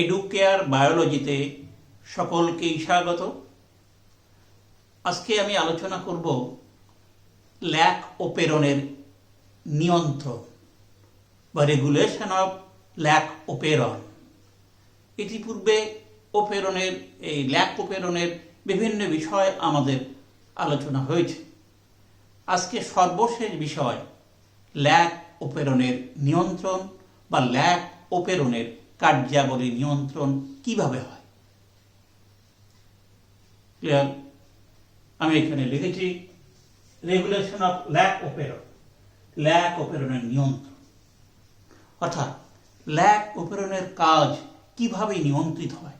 Educare বায়োলজিতে সকলকেই স্বাগত। আজকে আমি আলোচনা করব ল্যাক ও প্রেরণের নিয়ন্ত্রণ বা রেগুলেশন অফ ল্যাক ও প্রেরণ। ইতিপূর্বে এই ল্যাক ও প্রেরণের বিভিন্ন বিষয় আমাদের আলোচনা হয়েছে। আজকে সর্বশেষ বিষয় ল্যাক ও প্রেরণের নিয়ন্ত্রণ বা ল্যাক ও প্রেরণের কার্যাবলী নিয়ন্ত্রণ কিভাবে হয়। ক্লিয়ার? আমি এখানে লিখেছি রেগুলেশন অফ ল্যাক ও প্রেরণ, ল্যাক ও প্রেরণের নিয়ন্ত্রণ, অর্থাৎ ল্যাক ও প্রেরণের কাজ কিভাবে নিয়ন্ত্রিত হয়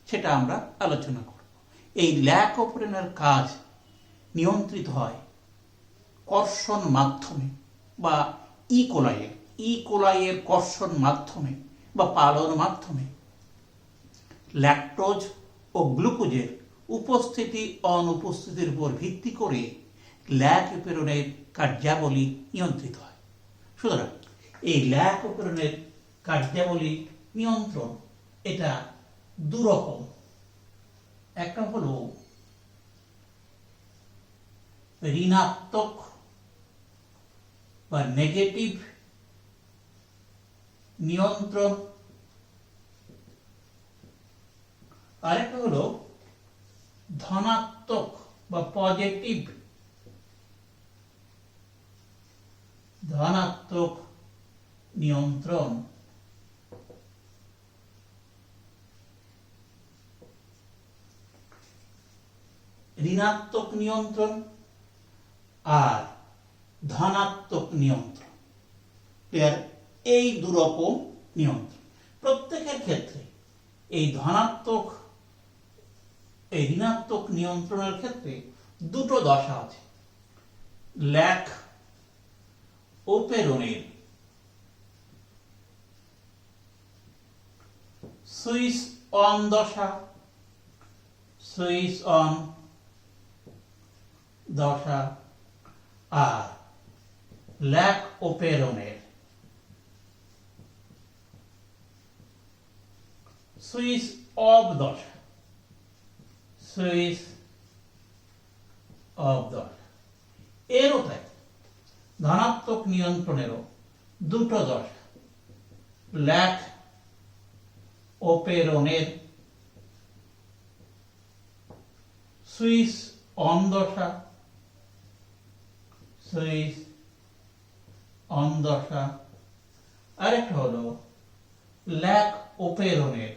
সেটা আমরা আলোচনা করব। এই ল্যাক ও প্রেরণের কাজ নিয়ন্ত্রিত হয় কর্ষণ মাধ্যমে বা ইকোলাইয়ের কর্ষণ মাধ্যমে বা পালন মাধ্যমে। ল্যাকটোজ ও গ্লুকোজের উপস্থিতি অনুপস্থিতির উপর ভিত্তি করে ল্যাক ও প্রেরণের কার্যাবলী নিয়ন্ত্রিত হয়। সুতরাং এই ল্যাক ও প্রেরণের কার্যাবলী নিয়ন্ত্রণ এটা দুরকম। একটা হলো ঋণাত্মক বা নেগেটিভ নিয়ন্ত্রণ, আরেকটা হলো ধনাত্মক বা পজিটিভ নিয়ন্ত্রণ। ঋণাত্মক নিয়ন্ত্রণ আর ধনাত্মক নিয়ন্ত্রণ, এই দুরকম নিয়ন্ত্রণ। প্রত্যেকের ক্ষেত্রে এই ঋণাত্মক নিয়ন্ত্রণের ক্ষেত্রে দুটো দশা আছে। ল্যাক ও প্রেরণের সুইচ অন দশা, আর ল্যাক ও প্রেরণের সুইচ অফ দশা, এরও তাই ধনাত্মক নিয়ন্ত্রণেরও দুটো দশা। ল্যাক ও প্রেরণের সুইচ অন দশা, আরেকটা হলো ল্যাক ও প্রেরণের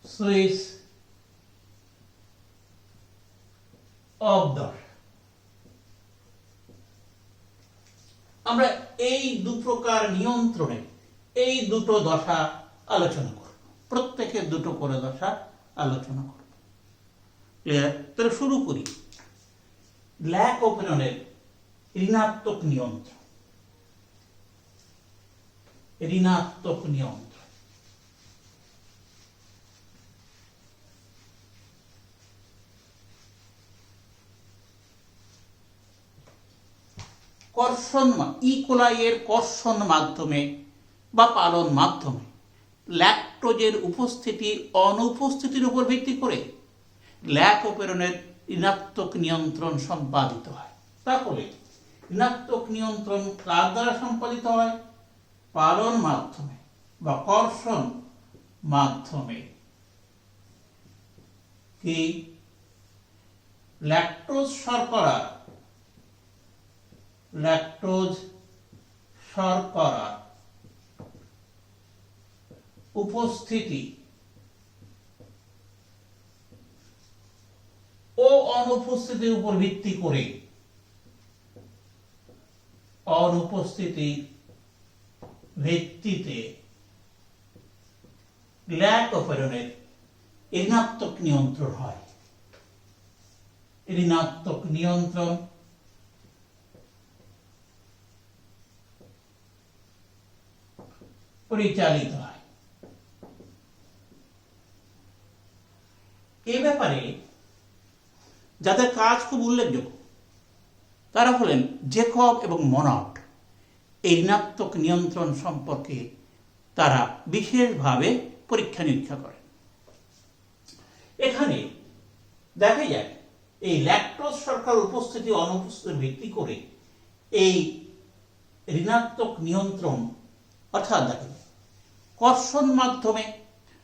সুইচ অফ দশা। আমরা এই দু প্রকার নিয়ন্ত্রণে এই দুটো দশা আলোচনা করব, প্রত্যেকের দুটো করে দশা আলোচনা করব। তাহলে শুরু করি ল্যাক ও প্রেরণের ঋণাত্মক নিয়ন্ত্রণ। ইকোলাইয়ের কর্ষণ মাধ্যমে বা পালন মাধ্যমে ল্যাকটোজের উপস্থিতি অনুপস্থিতির উপর ভিত্তি করে ল্যাক ও প্রেরণের ঋণাত্মক নিয়ন্ত্রণ সম্পাদিত হয়। তাহলে ঋণাত্মক নিয়ন্ত্রণ কার দ্বারা সম্পাদিত হয়? পালন মাধ্যমে বা কর্ষণ মাধ্যমে। কি? ল্যাকটোজ শর্করা উপস্থিতি ও অনুপস্থিতির উপর ভিত্তি করে ভিত্তিতে ল্যাক ও প্রেরণের ঋণাত্মক নিয়ন্ত্রণ হয়। ঋণাত্মক নিয়ন্ত্রণ পরিচালিত হয়। এ ব্যাপারে যাদের কাজ খুব উল্লেখযোগ্য তারা হলেন জেকব এবং মনট। এই ঋণাত্মক নিয়ন্ত্রণ সম্পর্কে তারা বিশেষভাবে পরীক্ষা নিরীক্ষা করেন। এখানে দেখা যায় এই ল্যাকটোজ শর্করার উপস্থিতি অনুপস্থিতির ভিত্তি করে এই ঋণাত্মক নিয়ন্ত্রণ অর্থাৎ দেখেন কর্ষণ মাধ্যমে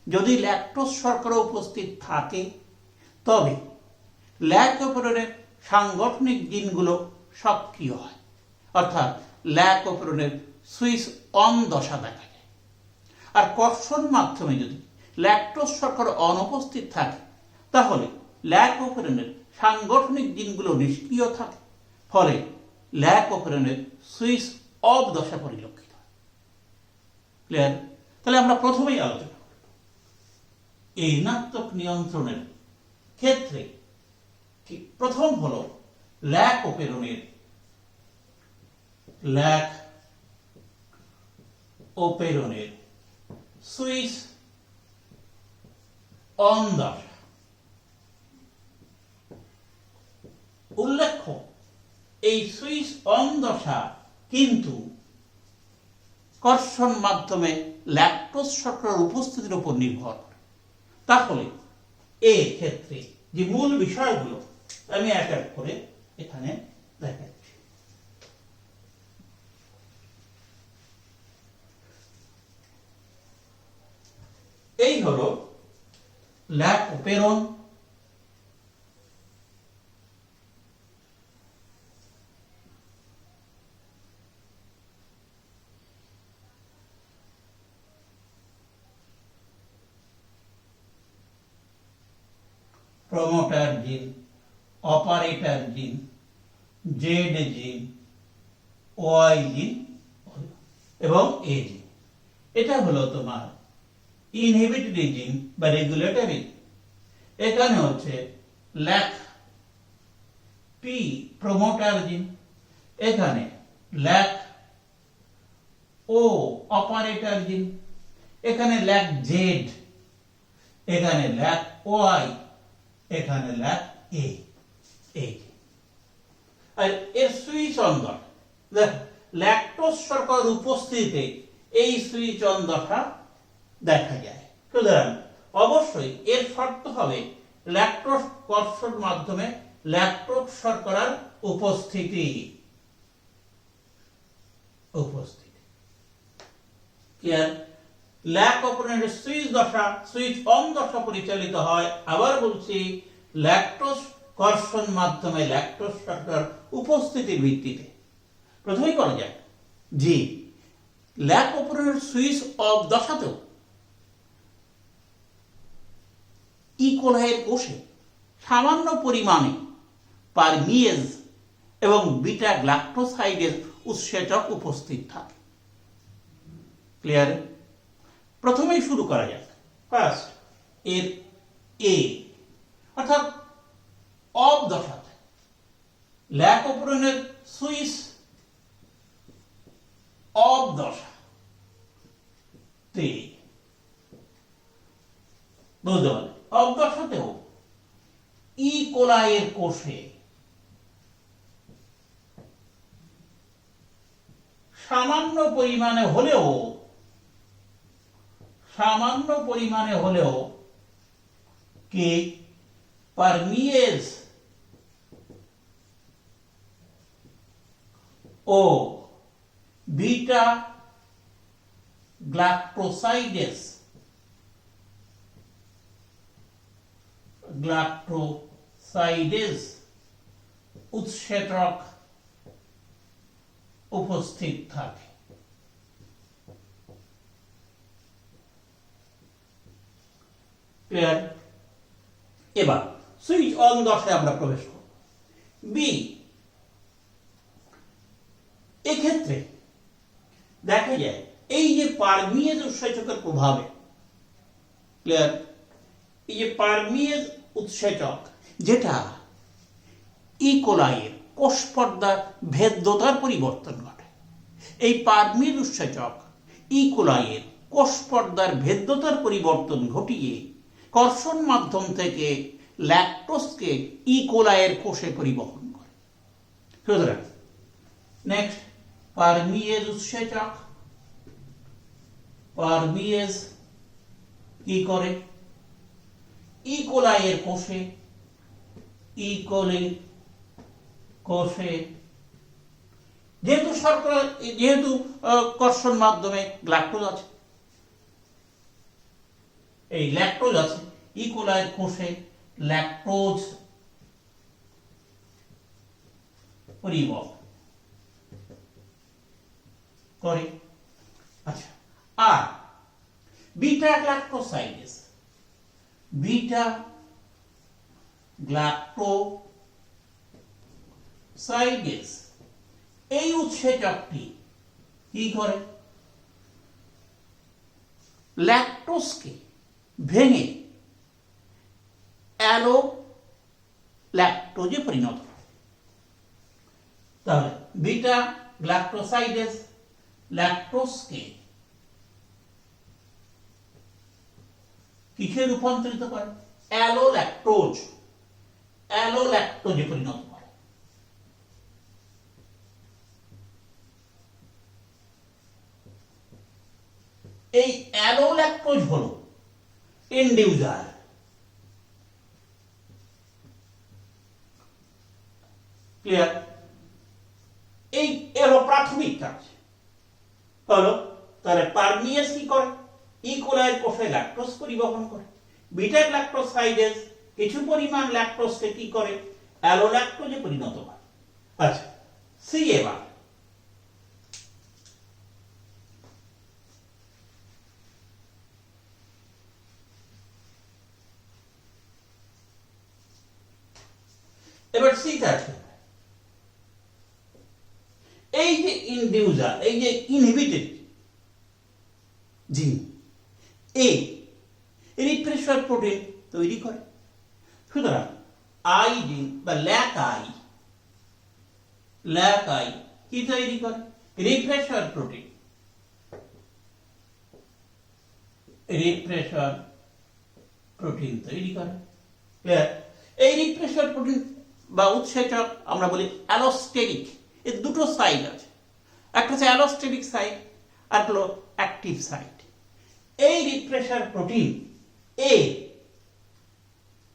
যদি ল্যাকটোজ শর্করা উপস্থিত থাকে তবে ল্যাক অপেরনের সাংগঠনিক জিনগুলো সক্রিয় হয়, অর্থাৎ ল্যাক অপেরনের সুইচ অন দশা দেখা যায়। আর কর্ষণ মাধ্যমে যদি ল্যাকটোজ শর্করা অনুপস্থিত থাকে তাহলে ল্যাক অপেরনের সাংগঠনিক জিনগুলো নিষ্ক্রিয় থাকে, ফলে ল্যাক অপেরনের সুইচ অফ দশা পরিলক্ষিত হয়। ক্লিয়ার? তাহলে আমরা প্রথমেই আলোচনা করব এই ঋণাত্মক নিয়ন্ত্রণের ক্ষেত্রে প্রথম হলো ল্যাক অপেরনের সুইচ অন দশা। উল্লেখ্য এই সুইচ অন দশা কিন্তু কর্ষণ মাধ্যমে ল্যাকটোজ শর্করার উপস্থিতির উপর নির্ভর করে। তাহলে এই ক্ষেত্রে যে মূল বিষয়গুলো আমি এক এক করে এখানে দেখাচ্ছি। এই হলো ল্যাক অপেরন, প্রমোটার জিন, অপারেটর জিন, জেড জিন, ওয়াই জিন এবং এ জিন। এটা হলো তোমার ইনহিবিটরি জিন বা রেগুলেটরি। এখানে হচ্ছে ল্যাক পি প্রমোটার জিন, এখানে ল্যাক ও অপারেটর জিন, এখানে ল্যাক জেড, এখানে ল্যাক ওয়াই, এখানে ল্যাক এ। আর এর সুইচ অন দশা, ল্যাকটোজ শর্করার উপস্থিতিতে এই সুইচ অন দশা দেখা যায়। সুতরাং অবশ্যই এর শর্ত হবে ল্যাকটোজ কর্ষণ মাধ্যমে ল্যাকটোজ শর্করার উপস্থিতি। ক্লিয়ার? ল্যাক অপেরনের সুইচ দশা, সুইচ অন দশা পরিচালিত হয়, আবার বলছি, ল্যাকটোজ কর্ষণ মাধ্যমে ল্যাকটোজ শর্করার উপস্থিতির ভিত্তিতে। প্রথমেই বলা যায় যে ল্যাক অপেরনের সুইচ অফ দশাতেও ইকোলাইয়ের কোষে সামান্য পরিমাণে পারমিয়েজ এবং বিটা গ্লাক্টোসাইডের উৎসেচক উপস্থিত থাকে। ক্লিয়ার? প্রথমেই শুরু করা যাক ফার্স্ট এর এ, অর্থাৎ অফ দশাতে ল্যাক অপেরনের সুইচ অফ দশা তে বুঝতে পারলে অফ দশাতেও ইকোলাইয়ের কোষে সামান্য পরিমাণে হলেও কে পারমিয়েজ ও বিটা গ্লাক্টোসাইডেস উৎসেচক উপস্থিত থাকে। ক্লিয়ার? এবার সুইচ অন দশায় আমরা প্রবেশ করব। বি, এক্ষেত্রে দেখা যায় এই যে পারমিয়েজ উৎসেচকের প্রভাবে, ক্লিয়ার, এই যে পারমিয়েজ উৎসেচক যেটা ইকোলাইয়ের কোষ পর্দার ভেদ্যতার পরিবর্তন ঘটে, এই পারমিয়েজ উৎসেচক ইকোলাইয়ের কোষ পর্দার ভেদ্যতার পরিবর্তন ঘটিয়ে কর্ষণ মাধ্যম থেকে ল্যাকটোজকে ইকোলাইয়ের কোষে পরিবহন করে। সুতরাং নেক্সট পারমিয়েজ উৎসেচক। পারমিয়েজ কি করে? ইকোলাই এর কোষে, ইকোলি কোষে যেহেতু শর্করা, যেহেতু কর্ষণ মাধ্যমে গ্লাক্টোজ আছে, এই ল্যাকটোজ আছে, ইকোলাই এর কোষে ল্যাকটোজ পরিবহন করে। আচ্ছা, আর বিটা গ্লাক্টোসাইডেজ, বিটা গ্লাক্টোসাইডেজ এই উৎসেচকটি কি করে? ল্যাকটোজকে ভেঙে অ্যালো ল্যাকটোজে পরিণত করে। তাহলে বিটা গ্লাক্টোসাইডেজ ল্যাকটোজকে কিসে রূপান্তরিত করে? অ্যালো ল্যাকটোজে পরিণত করে। এই অ্যালো ল্যাকটোজ হলো ইন্ডিউসার। ক্লিয়ার? এই এলো প্রাথমিক কাজ হলো। তাহলে পারমিয়েজ কি করে? ইকোলাই এর কোষে ল্যাকটোজ পরিবহন করে। বিটা গ্লাক্টোসাইডেজ কিছু পরিমাণ ল্যাকটোজকে কি করে? অ্যালো ল্যাকটোজে পরিণত করে। আচ্ছা, সি এবার সি আছে। এই যে ইনডিউসার, এই যে ইনহিবিটেড জিন এ রিপ্রেসার প্রোটিন তৈরি করে। সুতরাং আই জিন বা ল্যাক আই কি তৈরি করে? Repressor protein. রিপ্রেসার প্রোটিন তৈরি করে। এই রিপ্রেসার প্রোটিন বা উৎসেচক আমরা বলি অ্যালোস্টেরিক। এর দুটো সাইড আছে, একটা হচ্ছে অ্যালোস্টেরিক সাইড আর হলো অ্যাক্টিভ সাইড। এই রিপ্রেসার প্রোটিন এ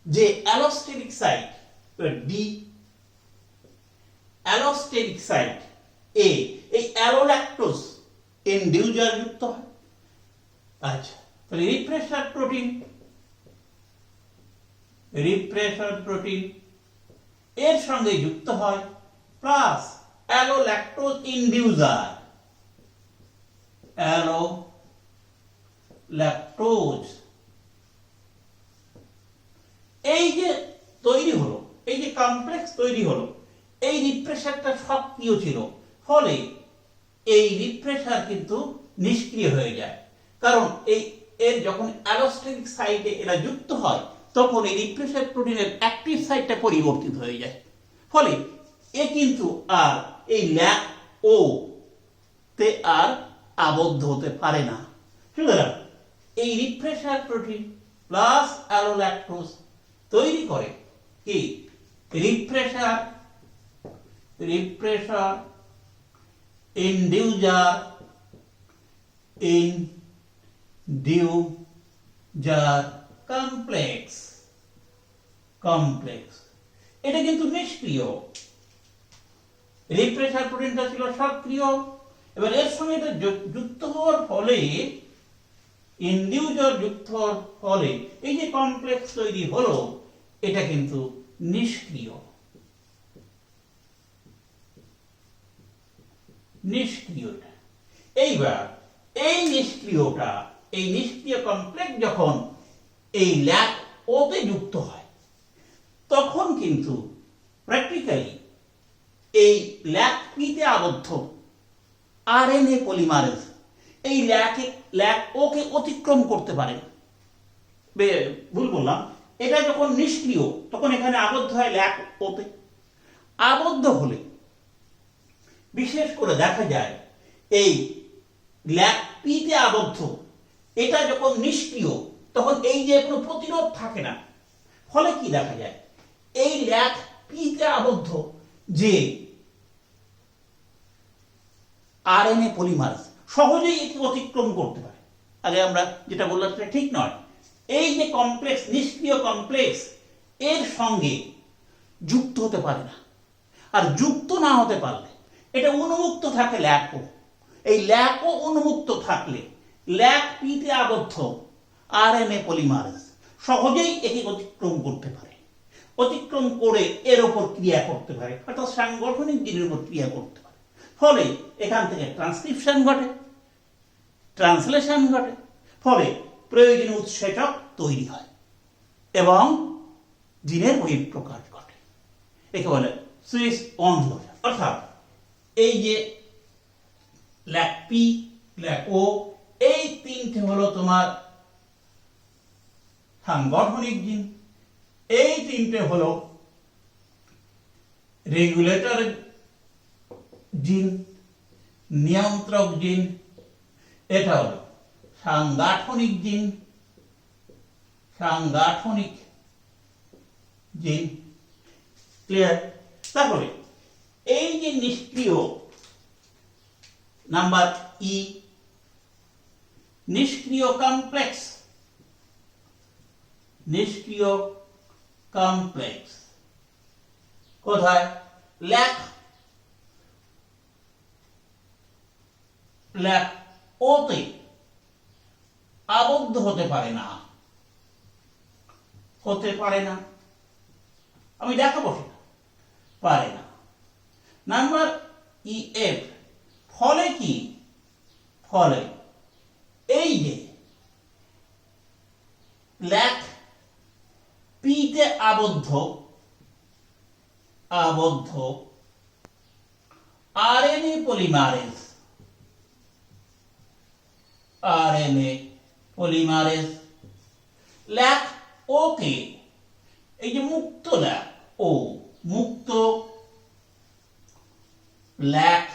যে অ্যালোস্টেরিক সাইড ডি, অ্যালোস্টেরিক সাইড এ এই অ্যালোল্যাকটোজ ইনডিউসার যুক্ত হয়। আচ্ছা, তাহলে রিপ্রেসার প্রোটিন এর সঙ্গে যুক্ত হয় প্লাস অ্যালোল্যাকটোজ ইনডিউসার। অ্যালোল্যাকটোজ এই যে তৈরি হলো, এই যে কমপ্লেক্স তৈরি হলো, এই রিপ্রেসারটা সক্রিয় ছিল, ফলে এই রিপ্রেসার কিন্তু নিষ্ক্রিয় হয়ে যায়। কারণ এর যখন অ্যালোস্টেরিক সাইডে এরা যুক্ত হয় তখন এই রিপ্রেসার প্রোটিনের অ্যাক্টিভ সাইডটা পরিবর্তিত হয়ে যায়, ফলে এ কিন্তু আর এই ল্যাক ও তে আর আবদ্ধ হতে পারে না। সুতরাং এই রিপ্রেসার প্রোটিন প্লাস অ্যালোল্যাকটোজ তৈরি করে কি? Repressor inducer complex. এটা কিন্তু নিষ্ক্রিয়। রিপ্রেসার প্রোটিনটা ছিল সক্রিয়, এবার এর সঙ্গে এটা যুক্ত হওয়ার ফলে, ইনডিউসার যুক্ত হওয়ার ফলে এই যে কমপ্লেক্স তৈরি হলো, এটা কিন্তু নিষ্ক্রিয়। এইবার এই নিষ্ক্রিয় কমপ্লেক্স যখন এই ল্যাক ওতে যুক্ত হয় তখন কিন্তু প্র্যাকটিক্যালি এই ল্যাক পিতে আবদ্ধ আরএনএ পলিমারেজ এই ল্যাক ওকে অতিক্রম করতে পারে না। ভুল বললাম, এটা যখন নিষ্ক্রিয় তখন এখানে আবদ্ধ হয় ল্যাক ওতে। আবদ্ধ হলে বিশেষ করে দেখা যায় এই ল্যাক পিতে আবদ্ধ, এটা যখন নিষ্ক্রিয় তখন এই যে কোনো প্রতিরোধ থাকে না, ফলে কি দেখা যায়? এই ল্যাক পিতে আবদ্ধ যে আরএনএ পলিমারেজ সহজেই একে অতিক্রম করতে পারে। আগে আমরা যেটা বললাম সেটা ঠিক নয়। এই যে কমপ্লেক্স, নিষ্ক্রিয় কমপ্লেক্স, এর সঙ্গে যুক্ত হতে পারে না। আর যুক্ত না হতে পারলে, এটা উন্মুক্ত থাকে ল্যাকও, এই ল্যাকও উন্মুক্ত থাকলে ল্যাক পিতে আবদ্ধ আরএনএ পলিমারেজ সহজেই একে অতিক্রম করতে পারে। অতিক্রম করে এর ওপর ক্রিয়া করতে পারে, অর্থাৎ সাংগঠনিক জিনের উপর ক্রিয়া করতে পারে। ফলে এখান থেকে ট্রান্সক্রিপশন ঘটে, ট্রান্সলেশন ঘটে, ফলে প্রয়োজনীয় উৎসেচক তৈরি হয় এবং জিনের বহিঃপ্রকাশ ঘটে। একে বলে সুইচ অন ঘটে। অর্থাৎ এই যে ল্যাক পি, ল্যাক ও, এই তিনটে হলো তোমার সাংগঠনিক জিন, এই তিনটে হলো রেগুলেটর জিন, নিয়ন্ত্রক জিন। এটা হলো সাংগঠনিক জিন, সাংগঠনিক জিন। ক্লিয়ার? তাহলে এই যে নিষ্ক্রিয় নাম্বার ই, নিষ্ক্রিয় কমপ্লেক্স, নিষ্ক্রিয় কমপ্লেক্স কোথায়? ল্যাক, ল্যাক ওতে আবদ্ধ হতে পারে না, হতে পারে না। আমি দেখাবো সেটা, পারে না। নাম্বার ই এফ, ফলে কি? ফলে এই যে ল্যাক পিতে আবদ্ধ RNA polymerase, RNA polymerase lac okay, এই যে মুক্ত ল্যাক ও, মুক্ত ল্যাক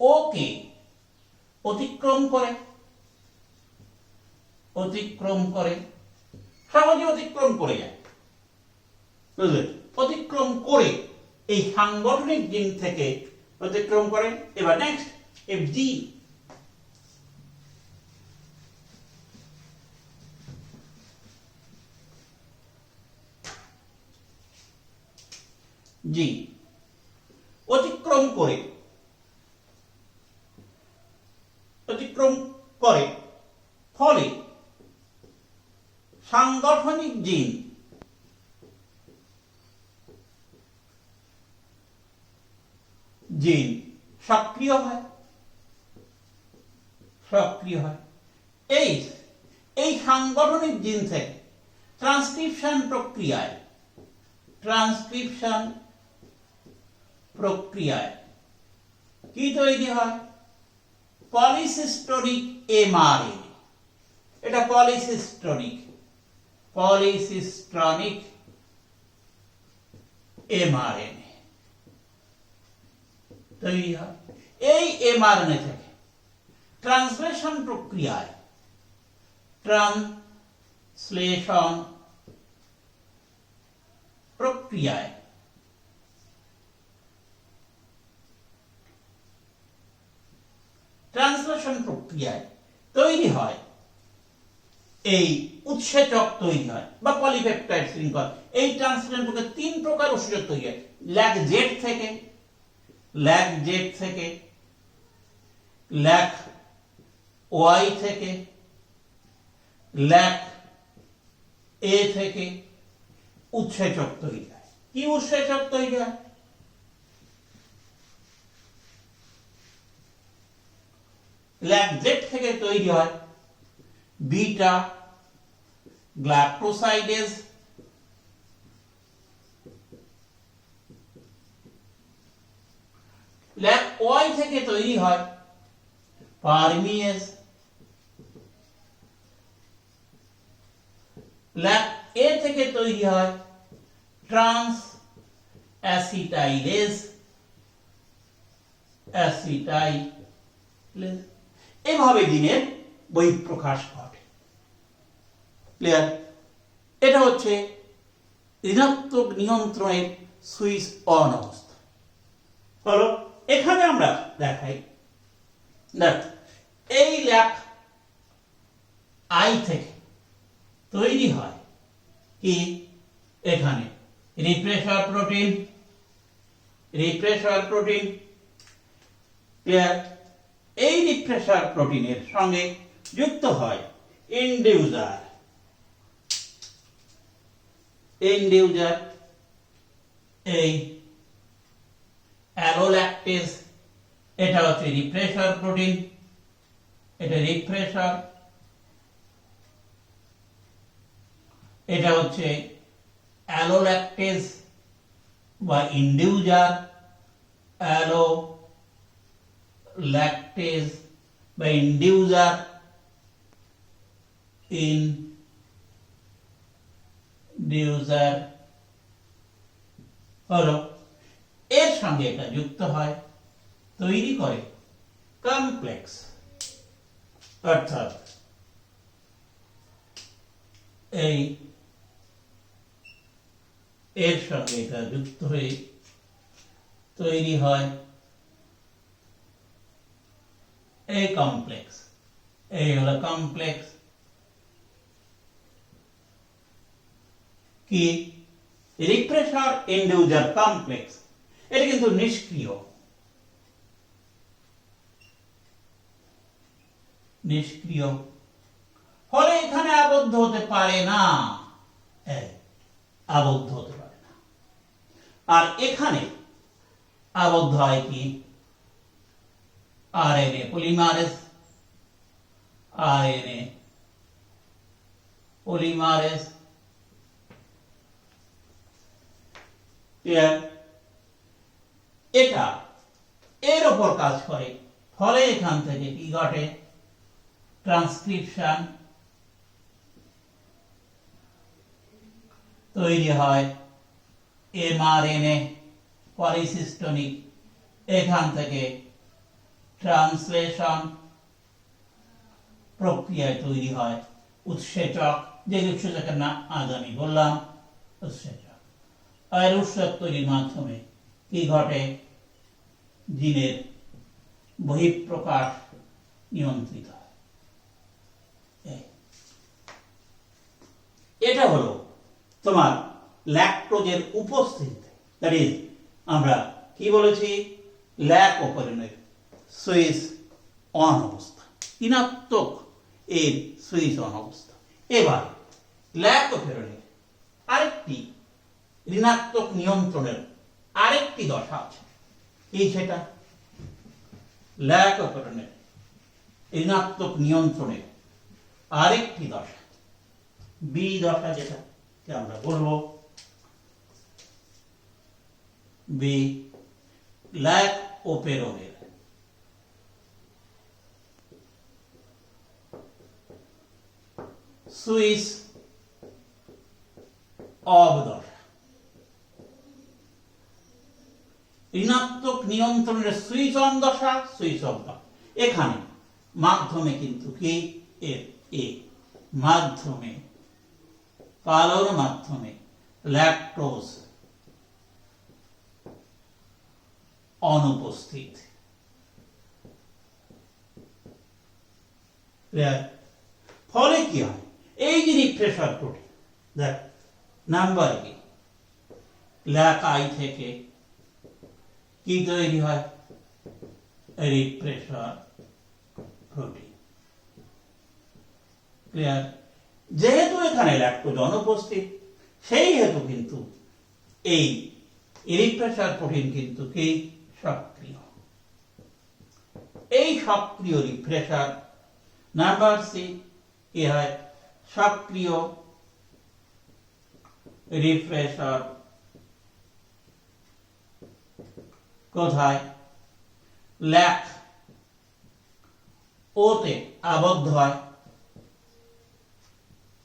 ওকে অতিক্রম করে, অতিক্রম করে, সহজে অতিক্রম করে যায়। বুঝলে? অতিক্রম করে এই সাংগঠনিক জিন থেকে অতিক্রম করে। এবার নেক্সট এফ জি, জি অতিক্রম করে, অতিক্রম করে, ফলে সাংগঠনিক জিন জিন সক্রিয় হয়, সক্রিয় হয়। এই সাংগঠনিক জিন থেকে ট্রান্সক্রিপশন প্রক্রিয়ায়, ট্রান্সক্রিপশন প্রক্রিয়ায় কি তৈরি হয়? পলিসিস্টনিক এমআরএনএ। এটা পলিসিস্টনিক, পলিসিস্টনিক এমআরএনএ তৈরি হয়। এই এমআরএনএ থেকে ট্রান্সলেশন প্রক্রিয়ায়, ট্রান্সলেশন প্রক্রিয়ায় ট্রান্সলেশন প্রক্রিয়ায় তৈরি হয় এই উৎসেচক, তৈরি হয় বা পলিপেপটাইড শৃঙ্খল। এই ট্রান্সলেশন প্রক্রিয়া তিন প্রকার উৎসেচক তৈরি হয়। ল্যাক জেড থেকে, ল্যাক জেড থেকে, ল্যাক ওয়াই থেকে, ল্যাক এ থেকে উৎসেচক তৈরি হয়। কি উৎসেচক তৈরি হয়? ল্যাক জেড থেকে তৈরি হয় বিটা গ্লাকটোসাইডেজ, ল্যাক ওয়াই থেকে তৈরি হয় পারমিয়েজ, ল্যাক এ থেকে তৈরি হয় ট্রান্স অ্যাসিটাইলেজ, অ্যাসিটাইলেজ। এভাবে জিনের বহিঃপ্রকাশ ঘটে। ক্লিয়ার? এটা হচ্ছে ঋণাত্মক নিয়ন্ত্রণের সুইচ অন অবস্থা। হলো এখানে আমরা দেখাই, দেখ এই ল্যাক আই থেকে তৈরি হয় কি এখানে repressor protein, repressor protein clear. এই রিপ্রেসার প্রোটিনের সঙ্গে যুক্ত হয় ইনডিউসার, ইনডিউসার এই অ্যালোল্যাকটেজ, এটা হচ্ছে রিপ্রেসার প্রোটিন, এটা রিপ্রেসার, এটা হচ্ছে অ্যালোল্যাকটেজ বা ইনডিউসার, অ্যালোল্যাকটেজ বা ইনডিউসার, ইনডিউসার হলো, এর সঙ্গে এটা যুক্ত হয়, তৈরি করে কমপ্লেক্স, অর্থাৎ এই এর সঙ্গে এটা যুক্ত হয়ে তৈরি হয় এই কমপ্লেক্স, এই হলো কমপ্লেক্স কি রিপ্রেসার ইনডিউসার কমপ্লেক্স। এটা কিন্তু নিষ্ক্রিয়, নিষ্ক্রিয় ফলে এখানে আবদ্ধ হতে পারে না, আবদ্ধ হতে পারে না। আর এখানে আবদ্ধ হয় কি আরএনএ পলিমারেজ, আরএনএ পলিমারেজ এটা এর উপর কাজ করে, ফলে এখান থেকে কি ঘটে ট্রান্সক্রিপশন তৈরি হয়, এমআরএনএ পলিসিস্টনিক, এখান থেকে ট্রান্সলেশন প্রক্রিয়ায় তৈরি হয় উৎসেচক, যে উৎসেচকের নাম আজ আমি বললাম উৎসেচক। আর উৎসেচক তৈরির মাধ্যমে কি ঘটে জিনের বহিঃপ্রকাশ নিয়ন্ত্রিত হয়। এটা হলো তোমার ল্যাকটোজের উপস্থিতিতে, দ্যাট ইজ আমরা কি বলেছি ল্যাক অপেরনের সুইচ অন অবস্থা, ঋণাত্মক এর সুইচ অন অবস্থা। এবার ল্যাক অপেরনের আরেকটি ঋণাত্মক নিয়ন্ত্রণের আরেকটি দশা আছে, এই সেটা ল্যাক অপেরনের ঋণাত্মক নিয়ন্ত্রণের আরেকটি দশা বি দশা, যেটাকে আমরা বলবো বি ল্যাক অপেরনের সুইচ অফ দশা। ঋণাত্মক নিয়ন্ত্রণের সুইচ অন দশা, সুইচ অফ দশা। এখানে মাধ্যমে কিন্তু কি এর এ মাধ্যমে কালোর মাধ্যমে ল্যাকটোজ অনুপস্থিত। ফলে কি হয় এই যে রিপ্রেসার প্রোটিন দেখ নাম্বার কি ল্যাক আই থেকে কি তৈরি হয় রিপ্রেসার প্রোটিন। ক্লিয়ার? যেহেতু এখানে ল্যাকটোজ অনুপস্থিত সেই হেতু কিন্তু এই রিপ্রেসার প্রোটিন কিন্তু কি সক্রিয়। এই সক্রিয় রিপ্রেসার নাম্বার সি কি হয় সক্রিয় রিপ্রেসার কোথায় ল্যাক ওতে আবদ্ধ হয়,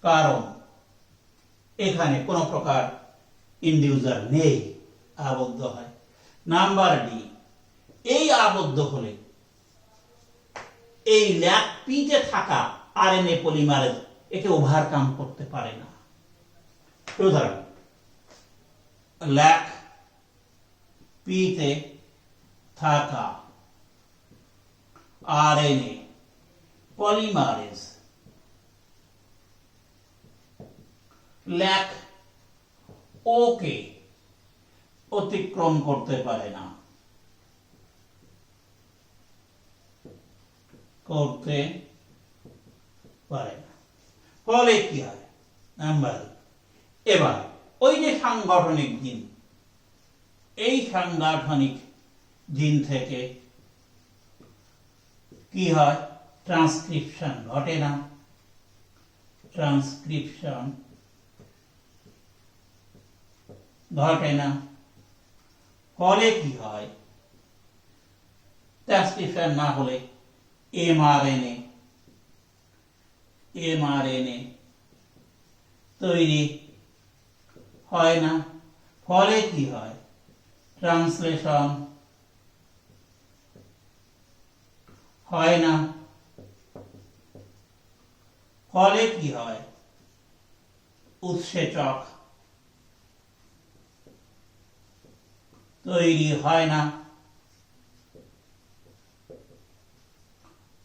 কারণ এখানে কোনো প্রকার ইনডিউসার নেই, আবদ্ধ হয়। নাম্বার ডি এই আবদ্ধ হলে এই ল্যাক পিতে থাকা আরএনএ পলিমারেজ একে ওভারকাম করতে পারে না। উদাহরণ ল্যাক পিতে থাকা আরএনএ পলিমারেজ ল্যাক ওকে অতিক্রম করতে পারে না, ফলে কি হয়? নাম্বার এবার ওই যে সাংগঠনিক জিন, এই সাংগঠনিক জিন থেকে কি হয়? ট্রান্সক্রিপশন ঘটে না, ট্রান্সক্রিপশন ঘটে না, ফলে কি হয়? ট্রান্সক্রিপশন না হলে এমআরএনএ তৈরি হয় না, ফলে কি হয়? ট্রান্সলেশন হয় না, ফলে কি হয়? উৎসেচক তৈরি হয় না,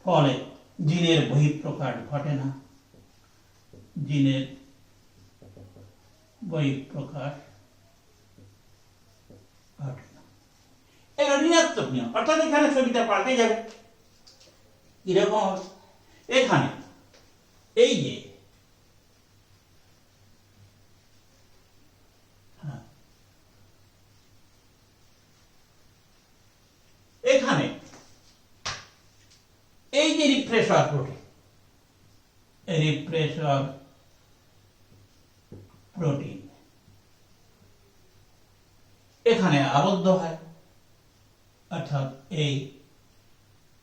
ফলে জিনের বহিঃপ্রকাশ ঘটে না, জিনের বহিঃপ্রকাশ ঘটে না। এটা ঋণাত্মক নিয়ম, অর্থাৎ এখানে ছবিটা পাল্টে যাবে। কিরকম? এখানে এই যে এখানে এই যে রিপ্রেসর প্রোটিন, রিপ্রেসর প্রোটিন এখানে আবদ্ধ হয়, অর্থাৎ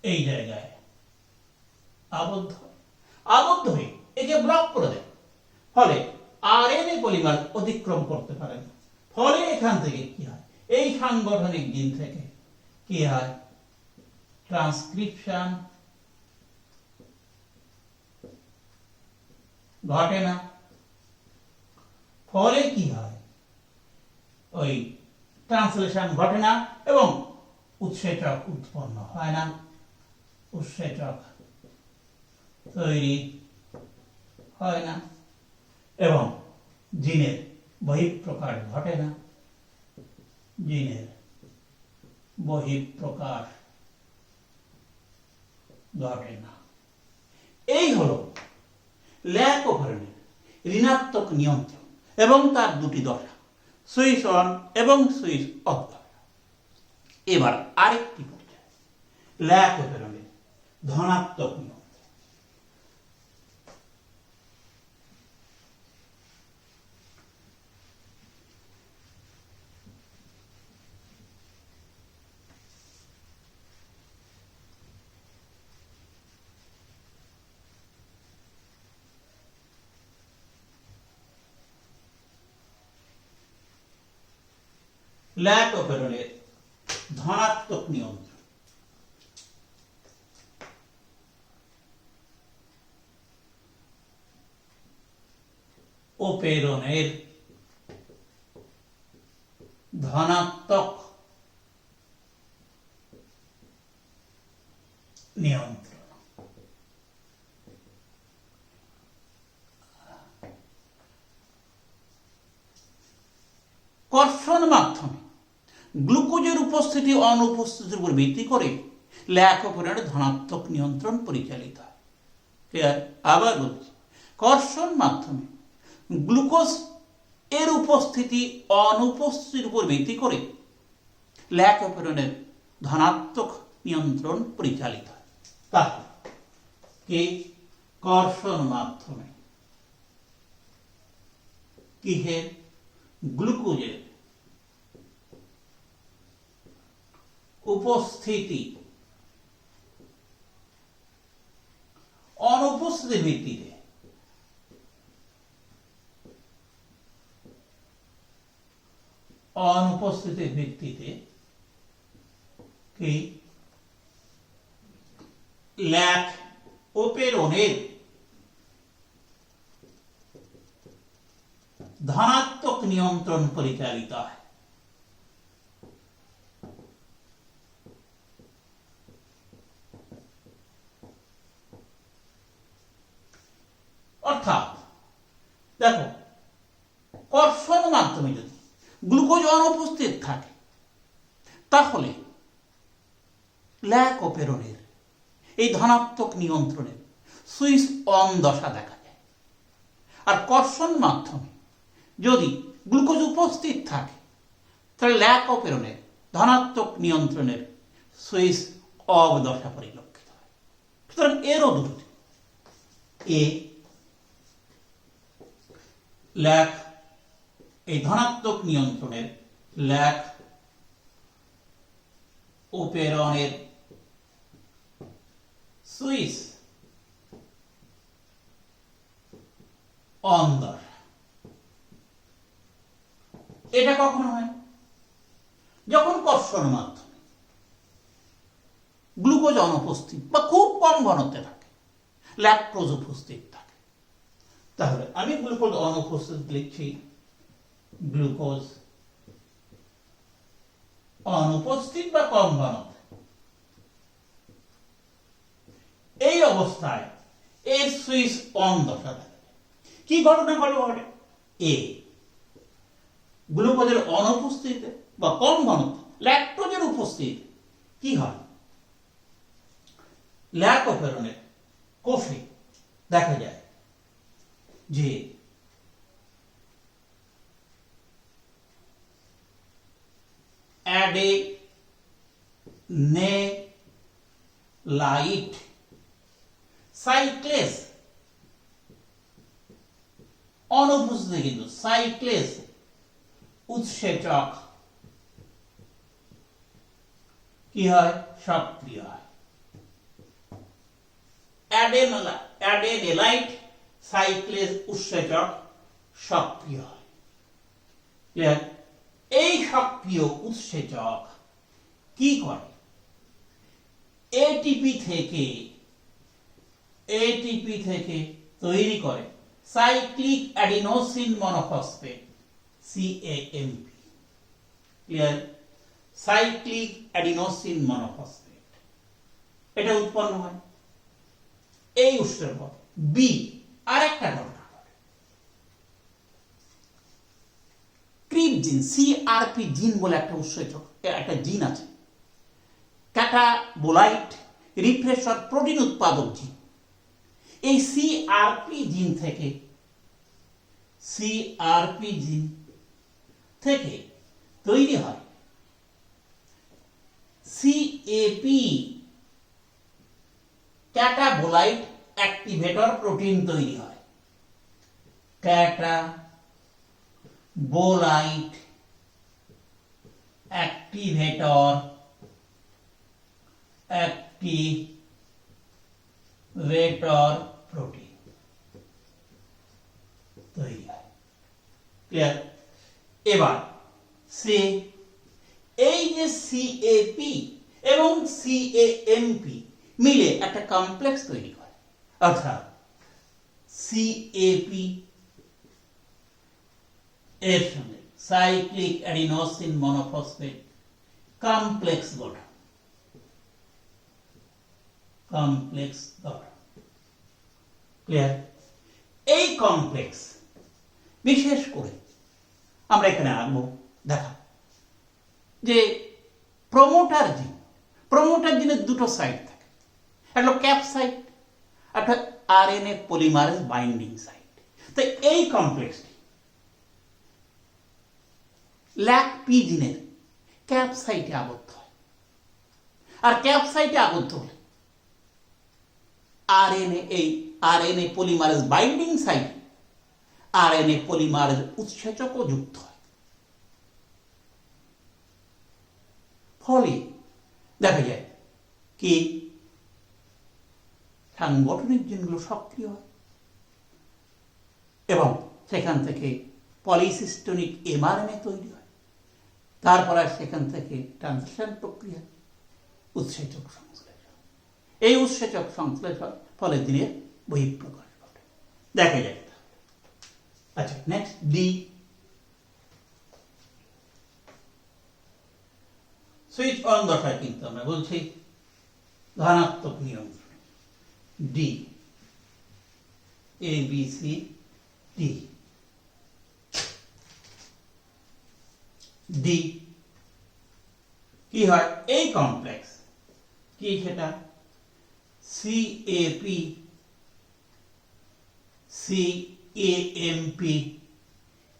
এই জায়গায় আবদ্ধ হয়ে একে ব্লক করে দেয়, ফলে আরএনএ পলিমার অতিক্রম করতে পারে না, ফলে এখান থেকে কি হয়? এই সাংগঠনিক জিন থেকে কি হয়? ট্রান্সক্রিপশন ঘটে না, ফলে কি হয়? ওই ট্রান্সলেশন ঘটে না এবং উৎসেচক উৎপন্ন হয় না, উৎসেচক তৈরি হয় না এবং জিনের বহিঃপ্রকাশ ঘটে না, জিনের বহিঃপ্রকাশ ঘটে না। এই হলো ল্যাক ওভারনের ঋণাত্মক নিয়ন্ত্রণ এবং তার দুটি দশা, সুইচ অন এবং সুইচ অফ দশা। এবার আরেকটি পর্যায়ে ল্যাক ওভারনের ধনাত্মক নিয়ন্ত্রণ। ল্যাক ওভারনের ধনাত্মক নিয়ন্ত্রণ। ওপেরনের ধনাত্মক নিয়ন্ত্রণ। কর্ষণ মাধ্যমে গ্লুকোজের উপস্থিতি অনুপস্থিতির উপর ভিত্তি করে ল্যাক ওভারনের ধনাত্মক নিয়ন্ত্রণ পরিচালিত হয়। আবার বলছি, কর্ষণ মাধ্যমে গ্লুকোজ এর উপস্থিতি অনুপস্থিতির উপর ভিত্তি করে ল্যাক ওভারনের ধনাত্মক নিয়ন্ত্রণ পরিচালিত হয়। তাহলে কি কর্ষণ মাধ্যমে কিসের? গ্লুকোজের উপস্থিতি অনুপস্থিতির ভিত্তিতে কি ল্যাক ওপেরনের ধনাত্মক নিয়ন্ত্রণ পরিচালিত হয়। অর্থাৎ দেখো, কর্ষণ মাধ্যমে যদি গ্লুকোজ অনুপস্থিত থাকে তাহলে ল্যাক অপেরণের এই ধনাত্মক নিয়ন্ত্রণের সুইচ অন দশা দেখা যায়। আর কর্ষণ মাধ্যমে যদি গ্লুকোজ উপস্থিত থাকে তাহলে ল্যাক অপেরণের ধনাত্মক নিয়ন্ত্রণের সুইচ অফ দশা পরিলক্ষিত হয়। সুতরাং এরও দুটি, এ ল্যাক এই ধনাত্মক নিয়ন্ত্রণের ল্যাক অপেরণের সুইচ অন দশা। এটা কখন হয়? যখন কর্ষণ মাধ্যমে গ্লুকোজ অনুপস্থিত বা খুব কম ঘনত্বে থাকে, ল্যাকটোজ উপস্থিত থাকে। তাহলে আমি গ্লুকোজ অনুপস্থিত লিখছি, গ্লুকোজ অনুপস্থিত বা কম ঘনত্বে। এই অবস্থায় এর সুইচ অন দশা থাকে। কি ঘটনা ঘটে? এ গ্লুকোজের অনুপস্থিতিতে বা কম ঘনত্বে ল্যাকটোজের উপস্থিতিতে কি হয়? ল্যাক অপেরণের কোষে দেখা যায় যে অ্যাডেনাইলাইট সাইক্লেস অনুপস্থিত, কিন্তু সাইক্লেস উৎসেচক কি হয়? সক্রিয় হয়। অ্যাডেনাইলাইট সাইক্লেস উৎসেচক সক্রিয় হয়। এই সক্রিয় উৎসেচক কি করে? এটিপি থেকে তৈরি করে cyclic adenosine monophosphate, CAMP। Clear? Cyclic adenosine monophosphate এটা উৎপন্ন হয় এই উৎসের পর। বি আরেকটা ঘটনা ঘটে, ক্রিপ জিন, CRP জিন বলে একটা উৎসেচক, একটা জিন আছে, ক্যাটাবোলাইট রিপ্রেসর প্রোটিন উৎপাদক জিন। এই CRP জিন থেকে তৈরি হয় CAP ক্যাটাবোলাইট অ্যাক্টিভেটর প্রোটিন তৈরি হয়। ক্যাটাবোলাইট অ্যাক্টিভেটর প্রোটিন তৈরি হয়। ক্লিয়ার? এবার এই যে CAP এবং CAMP মিলে একটা কমপ্লেক্স তৈরি করে, অর্থাৎ CAP এর সঙ্গে সাইক্লিক অ্যাডিনোসিন মনোফসফেট কমপ্লেক্স গঠন। ক্লিয়ার? এই কমপ্লেক্স বিশেষ করে আমরা এখানে আনবো দেখা যে প্রমোটার জিনের দুটো সাইট থাকে, একটা ক্যাপ সাইট, একটা RNA পলিমারেজ বাইন্ডিং সাইট। তো এই কমপ্লেক্সটি ল্যাক পি জিনের ক্যাপ সাইটে আবদ্ধ হয়। আর ক্যাপ সাইটে আবদ্ধ হলে RNA polymerase binding site RNA polymerase উৎসেচকও যুক্ত হয়। ফলে দেখা যায় কি সাংগঠনিক জিনগুলো সক্রিয় হয় এবং সেখান থেকে পলিসিস্টনিক mRNA তৈরি হয়। তারপর সেখান থেকে ট্রান্সলেশন প্রক্রিয়া, উৎসেচক সংশ্লেষণ। এই উৎসেচক সংশ্লেষণ ফলে দিনের বহিঃপ্রকাশ ঘটে, দেখা যায়। আচ্ছা, নেক্সট ডি, সুইচ অন দশায় কিন্তু আমরা বলছি ধনাত্মক নিয়ন্ত্রণ। D A B C D D কি হয় এই কমপ্লেক্স কি সেটা C A P C A M P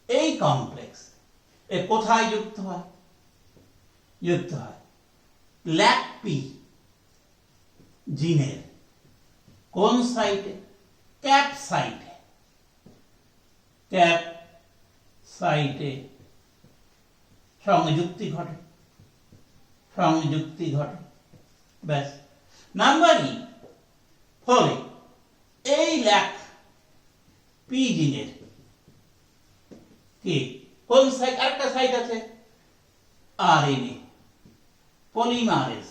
এই কমপ্লেক্স এ কোথায় যুক্ত হয় ল্যাক পি জিনের কোন সাইটে ক্যাপ সাইটে সংযুক্তি ঘটে ব্যাস নাম্বারই ফলে এই ল্যাক পি জিনের কি কোন সাইট আরেকটা সাইট আছে আরএনএ পলিমারেজ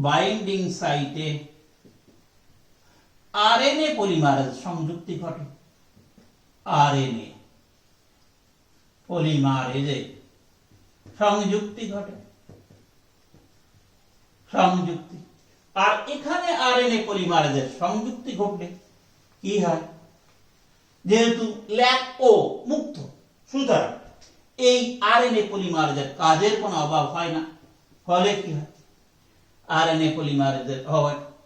বাইন্ডিং সাইটে আরএনএ পলিমারেজ সংযুক্তি ঘটে আরএনএ পলিমারেজে সংযুক্তি আর এখানে আরএনএ পলিমারেজের সংযুক্তি ঘটলে কি হয় যেহেতু ল্যাক ও মুক্ত সুতরাং এই আরএনএ পলিমারেজের কাজের কোনো অভাব হয় না ফলে কি হয় আরএনএ পলিমারেজের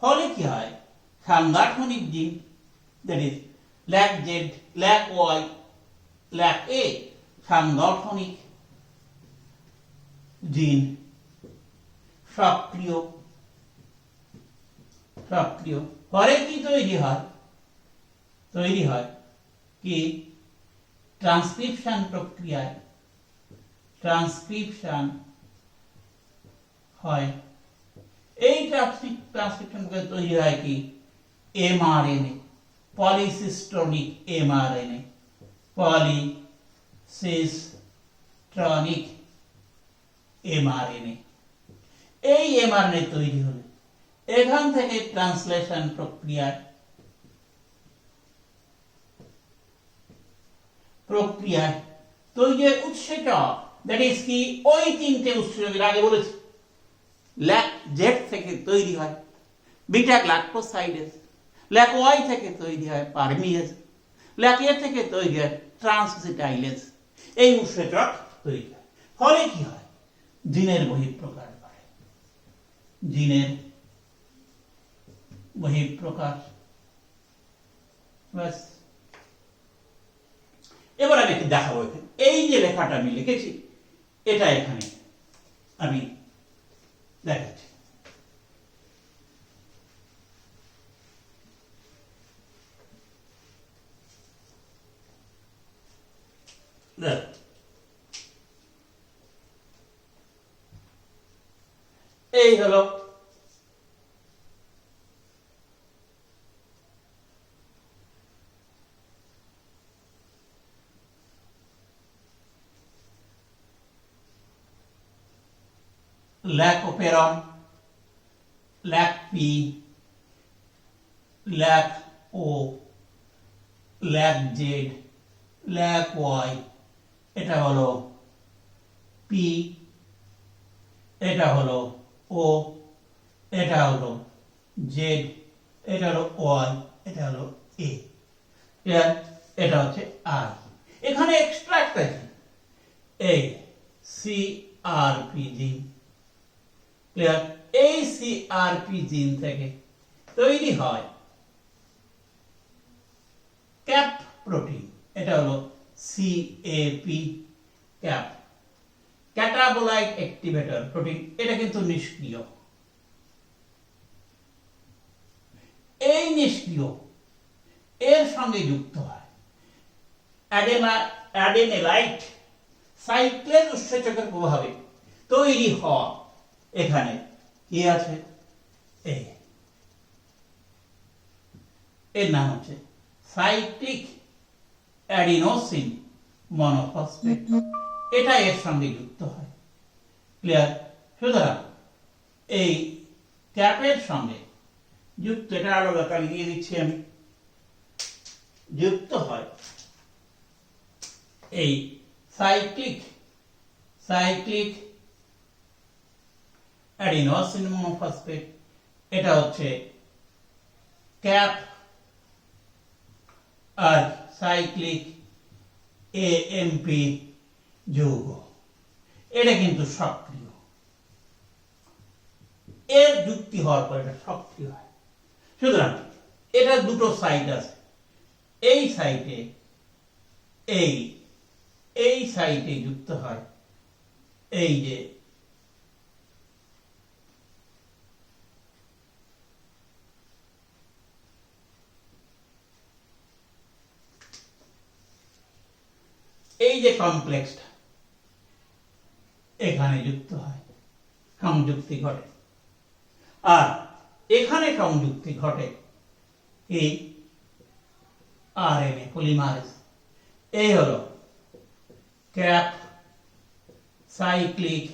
ফলে কি হয় সাংগঠনিক gene that is lac Z lac Y lac A সাংগঠনিক জিন সক্রিয় পরে কি তৈরি হয় কি ট্রান্সক্রিপশন প্রক্রিয়ায় ট্রান্সক্রিপশন হয় এই ট্রান্সক্রিপশন তৈরি হয় কি এমআরএনএ পলিসিস্টনিক এমআরএনএ পলিসিস্টনিক এমআরএনএ এই এমআরএনএ তৈরি হলে এখান থেকে ট্রান্সলেশন প্রক্রিয়ায় তৈরি উৎসেচক দ্যাট ইজ কি ওই তিনটে উৎসেচকের আগে বলেছি ল্যাক জেড থেকে তৈরি হয় বিটা গ্লাকোসাইডেজ ল্যাক ওয়াই থেকে তৈরি হয় পারমিয়েজ ল্যাক এ থেকে তৈরি হয় ট্রান্সএসিটাইলেজ এই উৎসেচক তৈরি হয় ফলে কি হয় জিনের বহিঃপ্রকাশ বাড়ে ব্যাস এবার আমি একটু দেখাবো এখানে এই যে লেখাটা আমি লিখেছি এটা এখানে আমি দেখাচ্ছি এই হলো lac operon lac P lac O lac Z lac Y এটা হলো পি এটা হলো ও এটা হলো জেড এটা হলো ওয়াই এটা হলো এ এটা হচ্ছে আর এখানে এক্সট্রা একটা এই সিআরপি জিন ক্লিয়ার এই সিআরপি জিন থেকে তৈরি হয় ক্যাপ প্রোটিন এটা হলো সিএপি ক্যাপ ক্যাটাবোলাইট অ্যাক্টিভেটর প্রোটিন এটা কিন্তু নিষ্ক্রিয় এই নিষ্ক্রিয় এর সঙ্গে যুক্ত হয় অ্যাডেনালাইট সাইক্লেজ উৎসেচকের প্রভাবে তৈরি হওয়া এখানে কি আছে এর নাম হচ্ছে সাইক্লিক অ্যাডিনোসিন মনোফসফেট এটা এর সঙ্গে যুক্ত হয় ক্লিয়ার সুতরাং এই ক্যাপের সঙ্গে যুক্ত এটা আলাদা কালি দিয়ে দিচ্ছি আমি যুক্ত হয় এই সাইক্লিক অ্যাডিনোসিন মনোফসফেট, এটা হচ্ছে ক্যাপ আর সাইক্লিক এএমপি যৌগ। এটা কিন্তু সক্রিয়, এর যুক্তি হওয়ার পর এটা সক্রিয় হয়। সুতরাং এটা দুটো সাইট আছে, এই সাইটে এই সাইটে যুক্ত হয় এই যে কমপ্লেক্সটা এখানে যুক্ত হয়, সংযুক্তি ঘটে। আর এখানে সংযুক্তি ঘটে এই আরএনএ পলিমারেজ। এই হলো ক্যাপ সাইক্লিক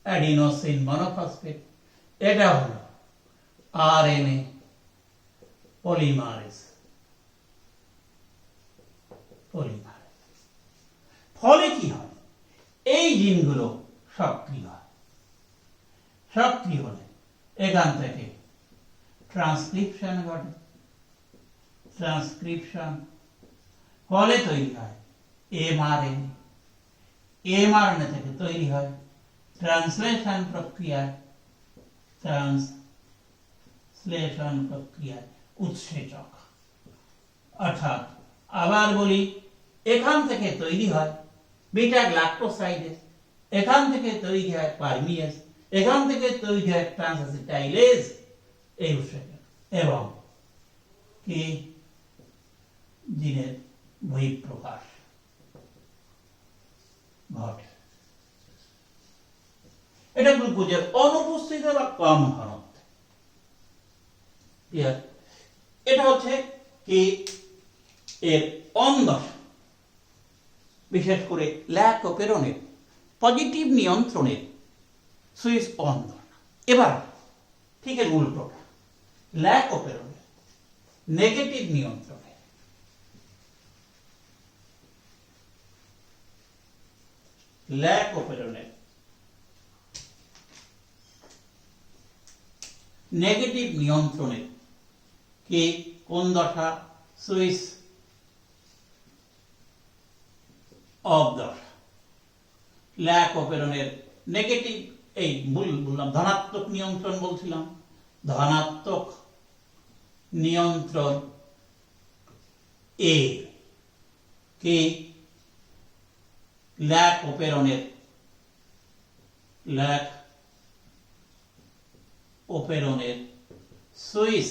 অ্যাডিনোসিন মনোফসফেট, এটা হলো আরএনএ পলিমারেজ। ফলে কি হয়, এই জিনগুলো সক্রিয় হয়। সক্রিয় হলে এখান থেকে ট্রান্সক্রিপশন ঘটে, ট্রান্সক্রিপশন ফলে তৈরি হয় এমআরএনএ, এমআরএনএ থেকে তৈরি হয় ট্রান্সলেশন প্রক্রিয়ায়, ট্রান্সলেশন প্রক্রিয়ায় উৎসেচক। অর্থাৎ আবার বলি, এখান থেকে তৈরি হয় বিটা গ্লাক্টোসাইডেজ, এখান থেকে তৈরি হয় পারমিয়েজ, এখান থেকে তৈরি হয় ট্রান্সঅ্যাসিটাইলেজ, এই উৎসেচক, এবং কি জিনের বহিঃপ্রকাশ ঘটে। এটা গ্লুকোজের অনুপস্থিতি বা কম ঘনত্বে। এটা হচ্ছে কি এর অন্দশা, বিশেষ করে ল্যাকটোপেরনের পজিটিভ নিয়ন্ত্রণের সুইচ অন। এবার ঠিক এর উল্টোটা, ল্যাকটোপেরনের নেগেটিভ নিয়ন্ত্রণে নেগেটিভ নিয়ন্ত্রণের কি কোন দশা, সুইচ অফ দশা। ল্যাকটোপেরনের নেগেটিভ, এই বললাম ধনাত্মক নিয়ন্ত্রণ বলছিলাম, ধনাত্মক নিয়ন্ত্রণ এ কি ল্যাকটোপেরনের সুইচ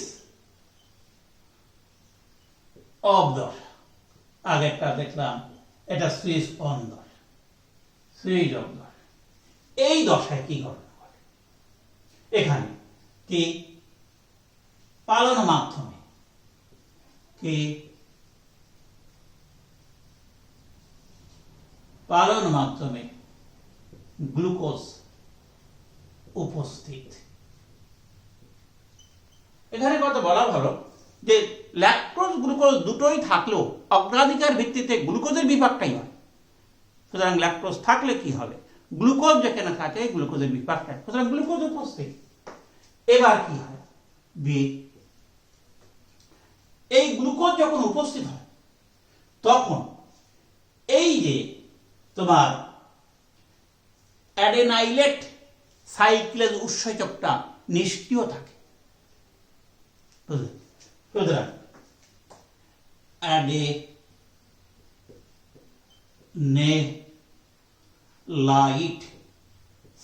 অফ দশা। আগেরটা দেখলাম এটা সুইচ অন দশা, সুইচ অফ দশা। এই দশায় কি ঘটনা ঘটে, এখানে কি পালন মাধ্যমে গ্লুকোজ উপস্থিত। এখানে কথা বলা ভালো যে ল্যাকটোজ গ্লুকোজ দুটোই থাকলেও অগ্রাধিকার ভিত্তিতে গ্লুকোজের বিপাকটাই হয়। সুতরাং ল্যাকটোজ থাকলে কি হবে, গ্লুকোজ যেখানে থাকে গ্লুকোজের বিপাকটা, সুতরাং গ্লুকোজ উপস্থিত। এবার কি হয়, এই গ্লুকোজ যখন উপস্থিত হয় তখন এই যে তোমার অ্যাডেনাইলেট সাইক্লেজ উৎসেচকটা নিষ্ক্রিয় থাকে। সুতরাং অ্যাডেনাইলেট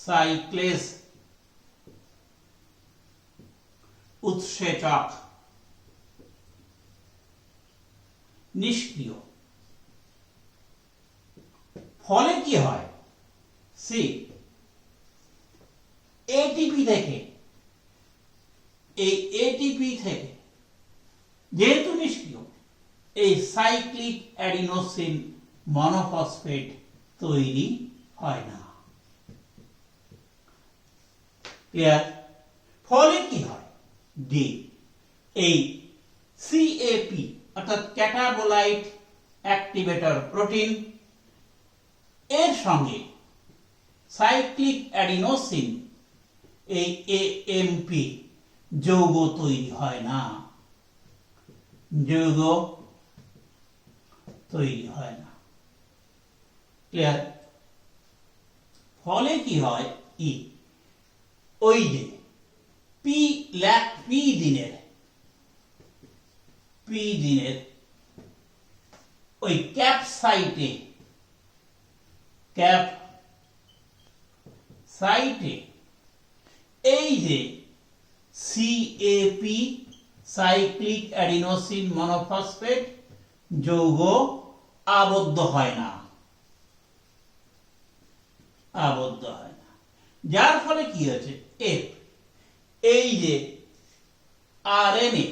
সাইক্লেজ উৎসেচক নিষ্ক্রিয়। ফলে কি হয়, সি এটিপি থেকে, এই এটিপি থেকে যেহেতু নিষ্ক্রিয়, এই সাইক্লিক অ্যাডিনোসিন মনোফসফেট তৈরি হয় না। ক্লিয়ার? ফলে কি হয়, ডি এই সিএপি অর্থাৎ ক্যাটাবোলাইট অ্যাক্টিভেটর প্রোটিন এর সঙ্গে সাইক্লিক অ্যাডিনোসিন এই এএমপি যৌগ তৈরি হয় না, যৌগ তৈরি হয় না। ক্লিয়ার? ফলে কি হয়, ওই যে পি দিনের ওই ক্যাপ সাইটে এই যে সিএপি সাইক্লিক অ্যাডিনোসিন মনোফসফেট যৌগ আবদ্ধ হয় না, যার ফলে কি হচ্ছে, এই যে আরএনএ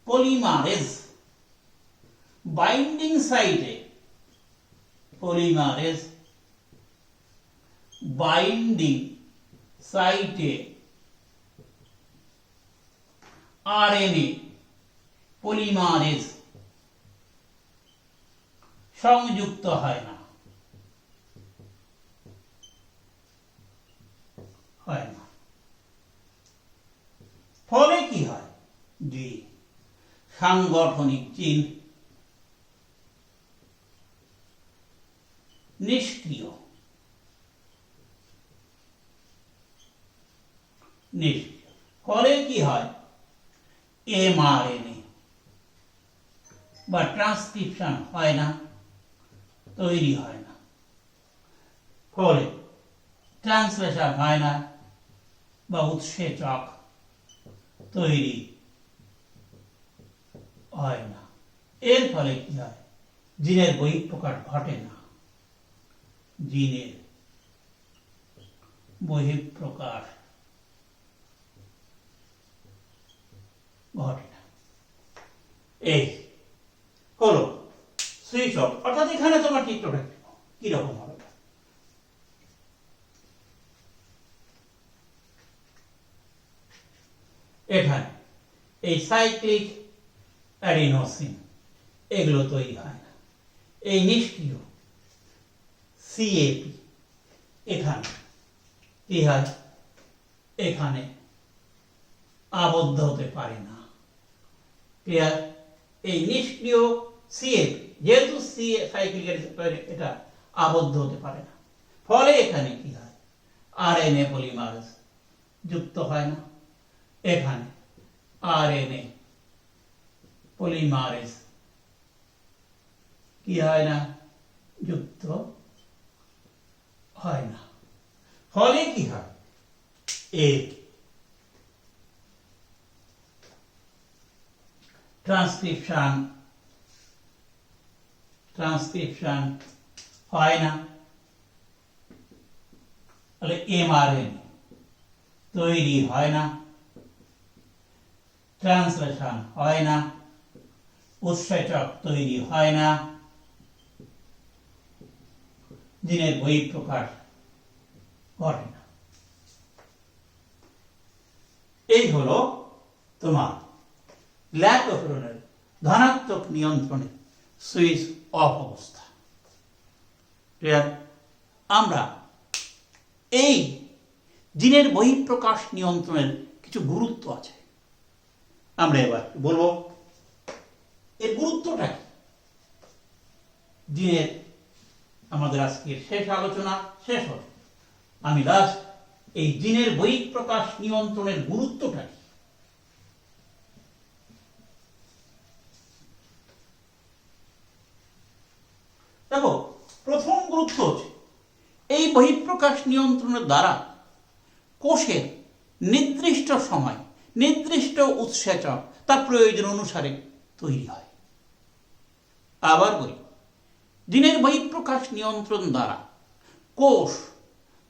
পলিমারেজ বাইন্ডিং সাইটে আরএনএ পলিমারেজ সংযুক্ত হয় না, ফলে কি হয়, যে সাংগঠনিক চিহ্ন নিষ্ক্রিয়, ফলে কি হয়, এমআরএনএ বা ট্রান্সক্রিপশন হয় না, তৈরি হয় না, ফলে ট্রান্সলেশন হয় না বা উৎসেচক তৈরি হয় না। এর ফলে কি হয়, জিনের বহিঃপ্রকাশ ঘটে না, জিনের বহিঃপ্রকাশ ঘটে না। এই হলো সুইচ অফ। অর্থাৎ এখানে তোমার চিত্রটা কিরকম হবে, এখানে এই সাইক্লিক অ্যাডিনোসিন এগুলো তৈরি হয় না, এই নিষ্ক্রিয় সিএপি এখানে কি হয়, এখানে আবদ্ধ হতে পারে না। ক্লিয়ার? এই নিষ্ক্রিয় সিএপি যেহেতু সাইক্লিক এটা আবদ্ধ হতে পারে না, ফলে এখানে কি হয়, আরএনএ পলিমারেজ যুক্ত হয় না, এখানে আরএনএ পলিমারেজ কি হয় না, যুক্ত হয় না, ফলে কি হয়, ট্রান্সক্রিপশন হয় না, তাহলে এমআরএনএ তৈরি হয় না, ট্রান্সলেশন হয় না, উৎসেচক তৈরি হয় না, জিনের বহিঃপ্রকাশ ঘটে না। এই হলো তোমার ল্যাক অপেরনের ধনাত্মক নিয়ন্ত্রণে সুইচ অফ অবস্থা। ক্লিয়ার? আমরা এই জিনের বহিঃপ্রকাশ নিয়ন্ত্রণের কিছু গুরুত্ব আছে, আমরা এবার বলবো এর গুরুত্বটা কি। জিনের আমাদের আজকের শেষ আলোচনা শেষ হবে, আমি লাস্ট এই জিনের বহিঃপ্রকাশ নিয়ন্ত্রণের গুরুত্বটা কি। দেখো, প্রথম গুরুত্ব হচ্ছে এই বহিঃপ্রকাশ নিয়ন্ত্রণের দ্বারা কোষের নির্দিষ্ট সময় নির্দিষ্ট উৎসেচক তার প্রয়োজন অনুসারে তৈরি হয়। আবার বলি, জিনের বহিঃপ্রকাশ নিয়ন্ত্রণ দ্বারা কোষ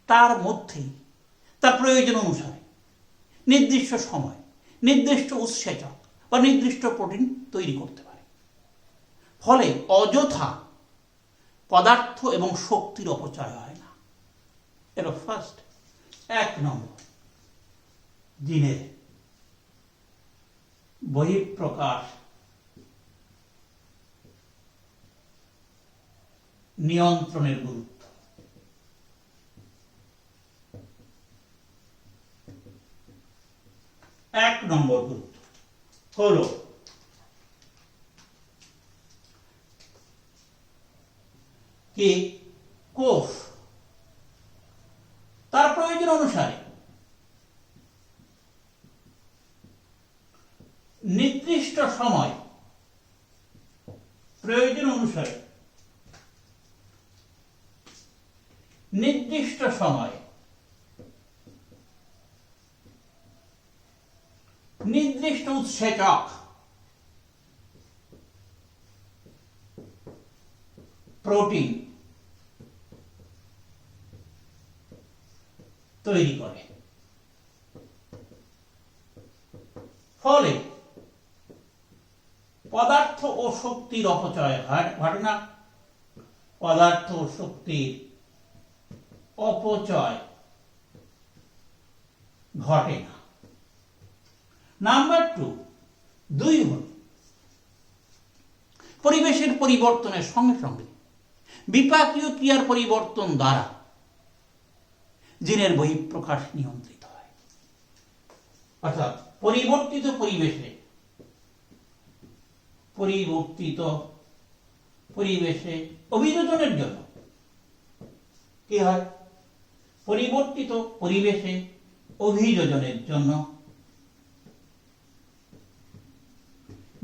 তার মধ্যে তার প্রয়োজন অনুসারে নির্দিষ্ট সময় নির্দিষ্ট উৎসেচক বা নির্দিষ্ট প্রোটিন তৈরি করতে পারে, ফলে অযথা পদার্থ এবং শক্তির অপচয় হয় না। এর ফার্স্ট, এক নম্বর, জিনের বহিঃপ্রকাশ নিয়ন্ত্রণের গুরুত্ব। এক নম্বর গুরুত্ব হলো কি কোষ তার প্রয়োজন অনুসারে নির্দিষ্ট সময় প্রয়োজন অনুসারে নির্দিষ্ট সময়ে নির্দিষ্ট উৎসেচক প্রোটিন তৈরি করে, ফলে পদার্থ ও শক্তির অপচয় ঘটে না। পদার্থ ও শক্তির অপচয় ঘটে না। নাম্বার 2 হল পরিবেশের পরিবর্তনের সঙ্গে সঙ্গে বিপাকীয় ক্রিয়ার পরিবর্তন দ্বারা জিনের বহিঃপ্রকাশ নিয়ন্ত্রিত হয়। অর্থাৎ পরিবর্তিত পরিবেশে অভিযোজনের জন্য কি হয়? পরিবর্তিত পরিবেশে অভিযোজনের জন্য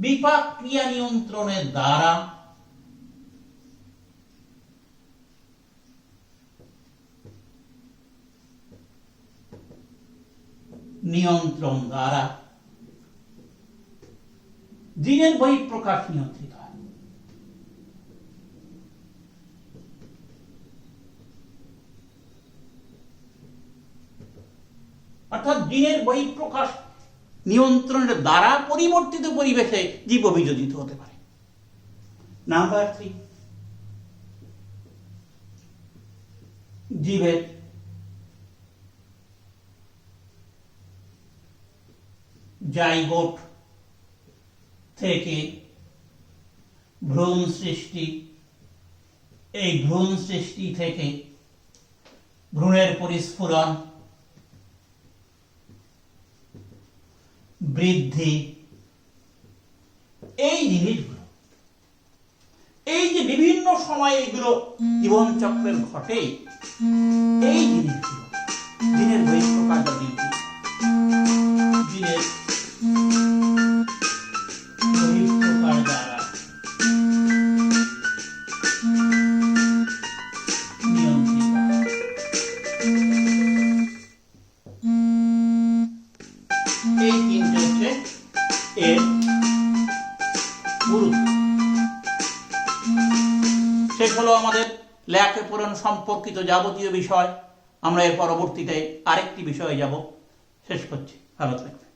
বিপাক ক্রিয়া নিয়ন্ত্রণের দ্বারা জিনের বহিঃপ্রকাশ নিয়ন্ত্রিত হয়। অর্থাৎ জিনের বহিঃপ্রকাশ নিয়ন্ত্রণের দ্বারা পরিবর্তিত পরিবেশে জীব অভিযোজিত হতে পারে। নাম্বার 3, জীবের জাইগোট থেকে ভ্রূণ সৃষ্টি, এই ভ্রূণ সৃষ্টি থেকে ভ্রূণের পরিস্ফুরণ, বৃদ্ধি, এই জিনিসগুলো, এই যে বিভিন্ন সময়ে এগুলো জীবন চক্রের ঘটে, এই জিনিসগুলো জিনের বহিঃপ্রকাশ ডিউটি, জিনের বহিঃপ্রকাশ দ্বারা নিয়ন্ত্রিত। এই তিনটে হচ্ছে এর গুরুত্ব। শেষ হলো আমাদের ল্যাক অপেরন সম্পর্কিত যাবতীয় বিষয়। আমরা এর পরবর্তীতে আরেকটি বিষয়ে যাব। শেষ করছি, ভালো থাকবেন।